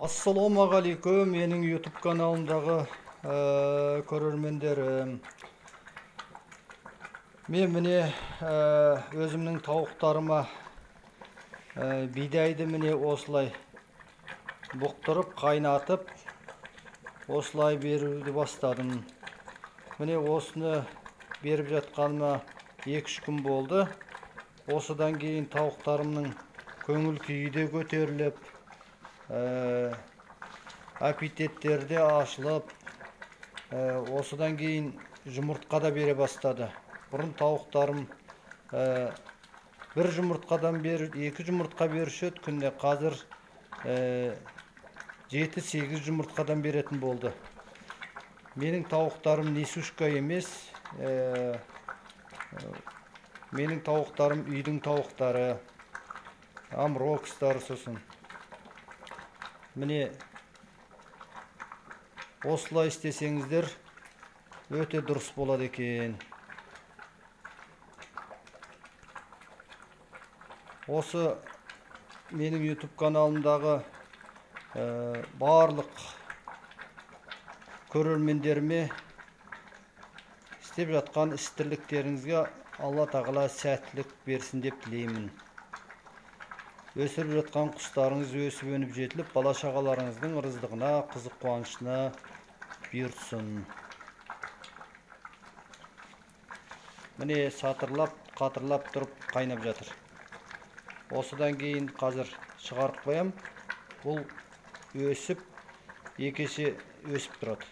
Assalamualaikum, mening YouTube kanalımdagi көрермендерім. Men mine өзімнің тауықтарыма бидайды mine осылай бұқтырып, қайнатып, осылай беруді бастадым. Mine осыны беріп жатқаныма 2-3 күн болды. Осыдан кейін тауықтарымның көңіл күйі де көтеріліп, аппетиттерде ашылып, осыдан кейін жұмыртқа да бере бастады. Бұрын тауықтарым бір жұмыртқадан бері 2 жұмыртқа беруші күнде, қазір 7-8 жұмыртқадан беретін болды. Менің тауықтарым несушка емес, менің тауықтарым үйдің тауықтары, амрокстар сосын. Міне осылай істесеңіздер өте дұрыс болады екен. Осы менің YouTube каналымдағы барлық көрермендеріме істеп жатқан істірліктеріңізге Алла тағала сәттілік берсін деп тілеймін. Өсіріп жатқан құстарыңыз өсіп өніп жетіліп, бала шағаларыңыздың ырыздығына, қызық қуанышына бұйыртсын. Міне сатырлап, қатырлап тұрып қайнап жатыр. Осыдан кейін қазір шығарып қоям. Бұл өсіп, екеше өсіп тұрады.